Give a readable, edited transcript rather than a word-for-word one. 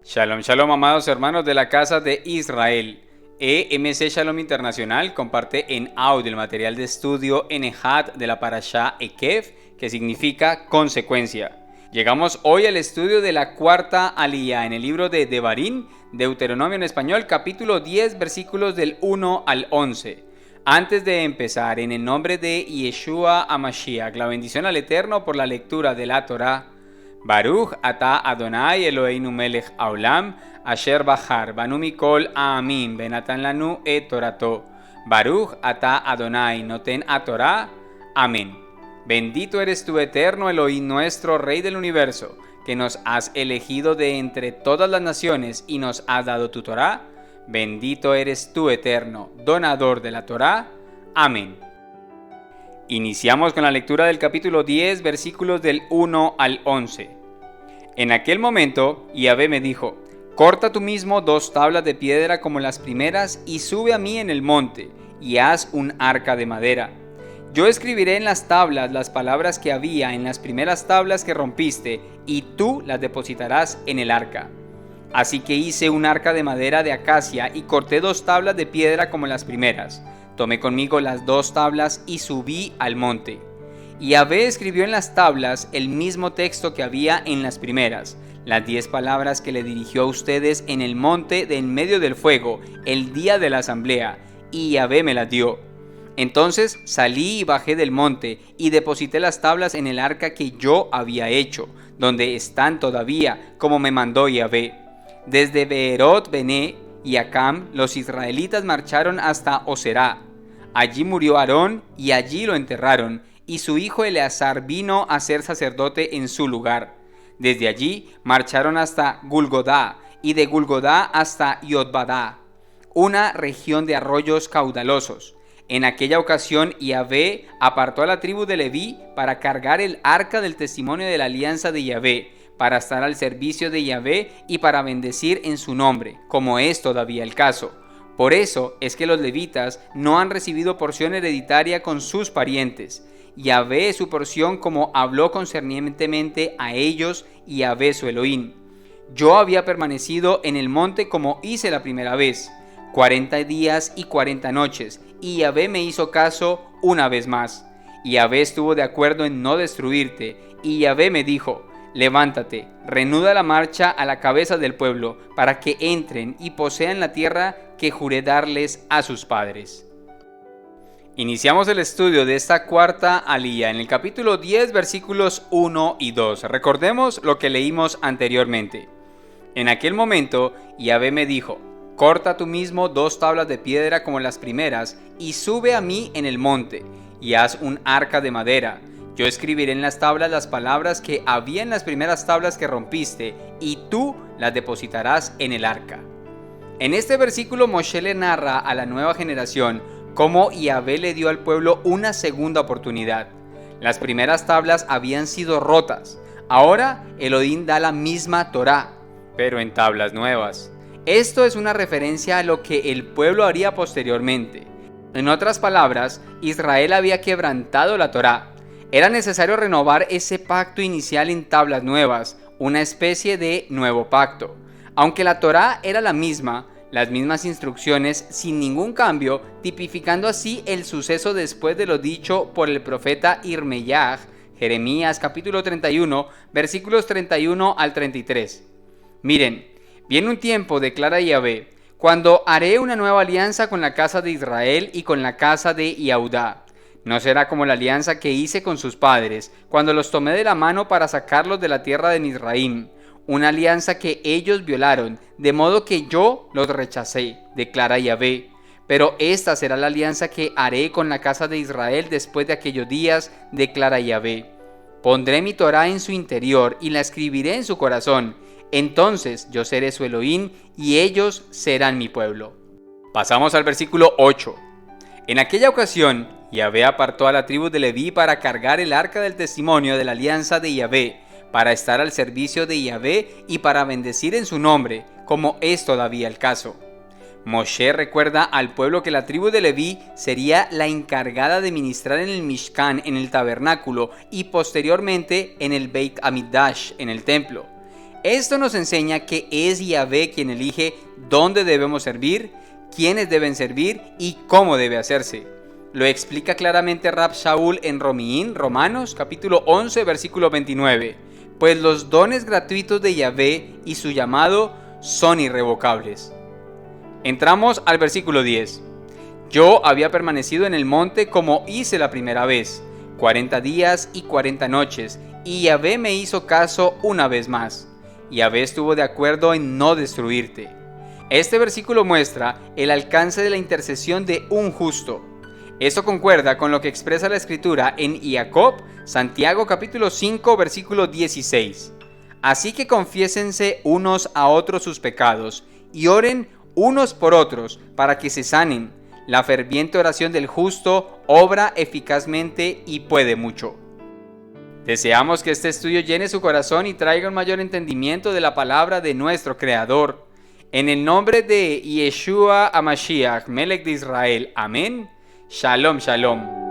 Shalom, shalom, amados hermanos de la casa de Israel. EMC Shalom Internacional comparte en audio el material de estudio Enejat de la Parashá Ekev, que significa consecuencia. Llegamos hoy al estudio de la cuarta aliyá en el libro de Devarim, Deuteronomio en español, capítulo 10, versículos del 1 al 11. Antes de empezar, en el nombre de Yeshua HaMashiach, la bendición al Eterno por la lectura de la Torá. Baruch ata Adonai Eloheinu melech haolam, asher bahar banu mikol ha'amim benatan lanu et torato. Baruch ata Adonai noten atorá. Amén. Bendito eres tú, eterno Elohim nuestro, Rey del universo, que nos has elegido de entre todas las naciones y nos has dado tu Torá. Bendito eres tú, eterno, donador de la Torá. Amén. Iniciamos con la lectura del capítulo 10, versículos del 1 al 11. En aquel momento, Yahvé me dijo: corta tú mismo 2 tablas de piedra como las primeras y sube a mí en el monte, y haz un arca de madera. Yo escribiré en las tablas las palabras que había en las primeras tablas que rompiste, y tú las depositarás en el arca. Así que hice un arca de madera de acacia y corté 2 tablas de piedra como las primeras. Tomé conmigo las 2 tablas y subí al monte. Y Yahvé escribió en las tablas el mismo texto que había en las primeras, las 10 palabras que le dirigió a ustedes en el monte de en medio del fuego, el día de la asamblea, y Yahvé me las dio. Entonces salí y bajé del monte, y deposité las tablas en el arca que yo había hecho, donde están todavía, como me mandó Yahvé. Desde Beerot Bené y Acam, los israelitas marcharon hasta Oserá. Allí murió Aarón, y allí lo enterraron, y su hijo Eleazar vino a ser sacerdote en su lugar. Desde allí marcharon hasta Gulgodá, y de Gulgodá hasta Yotbadá, una región de arroyos caudalosos. En aquella ocasión Yahvé apartó a la tribu de Leví para cargar el arca del testimonio de la alianza de Yahvé, para estar al servicio de Yahvé y para bendecir en su nombre, como es todavía el caso. Por eso es que los levitas no han recibido porción hereditaria con sus parientes. Yahvé es su porción, como habló concernientemente a ellos y Yahvé su Elohim. Yo había permanecido en el monte como hice la primera vez, 40 días y 40 noches, y Yahvé me hizo caso una vez más. Yahvé estuvo de acuerdo en no destruirte, y Yahvé me dijo: levántate, reanuda la marcha a la cabeza del pueblo, para que entren y posean la tierra que juré darles a sus padres. Iniciamos el estudio de esta cuarta aliyá en el capítulo 10, versículos 1 y 2. Recordemos lo que leímos anteriormente. En aquel momento, Yahvé me dijo: corta tú mismo 2 tablas de piedra como las primeras, y sube a mí en el monte, y haz un arca de madera. Yo escribiré en las tablas las palabras que había en las primeras tablas que rompiste, y tú las depositarás en el arca. En este versículo Moshe le narra a la nueva generación cómo Yahvé le dio al pueblo una segunda oportunidad. Las primeras tablas habían sido rotas. Ahora Elohim da la misma Torá, pero en tablas nuevas. Esto es una referencia a lo que el pueblo haría posteriormente. En otras palabras, Israel había quebrantado la Torá. Era necesario renovar ese pacto inicial en tablas nuevas, una especie de nuevo pacto. Aunque la Torá era la misma, las mismas instrucciones sin ningún cambio, tipificando así el suceso después de lo dicho por el profeta Irmeyaj, Jeremías capítulo 31, versículos 31 al 33. Miren, viene un tiempo, declara Yahvé, cuando haré una nueva alianza con la casa de Israel y con la casa de Yehudá. No será como la alianza que hice con sus padres, cuando los tomé de la mano para sacarlos de la tierra de Mizraim, una alianza que ellos violaron, de modo que yo los rechacé, declara Yahvé. Pero esta será la alianza que haré con la casa de Israel después de aquellos días, declara Yahvé. Pondré mi Torá en su interior y la escribiré en su corazón. Entonces yo seré su Elohim y ellos serán mi pueblo. Pasamos al versículo 8. En aquella ocasión, Yahvé apartó a la tribu de Leví para cargar el arca del testimonio de la alianza de Yahvé, para estar al servicio de Yahvé y para bendecir en su nombre, como es todavía el caso. Moshe recuerda al pueblo que la tribu de Leví sería la encargada de ministrar en el Mishkan, en el tabernáculo, y posteriormente en el Beit Hamikdash, en el templo. Esto nos enseña que es Yahvé quien elige dónde debemos servir, quiénes deben servir y cómo debe hacerse. Lo explica claramente Rab Shaul en Romanos capítulo 11 versículo 29. Pues los dones gratuitos de Yahvé y su llamado son irrevocables. Entramos al versículo 10. Yo había permanecido en el monte como hice la primera vez, 40 días y 40 noches, y Yahvé me hizo caso una vez más. Yahvé estuvo de acuerdo en no destruirte. Este versículo muestra el alcance de la intercesión de un justo. Esto concuerda con lo que expresa la escritura en Jacob, Santiago capítulo 5 versículo 16. Así que confiésense unos a otros sus pecados y oren unos por otros para que se sanen. La ferviente oración del justo obra eficazmente y puede mucho. Deseamos que este estudio llene su corazón y traiga un mayor entendimiento de la palabra de nuestro Creador. En el nombre de Yeshua HaMashiach, Melech de Israel. Amén. Shalom, shalom.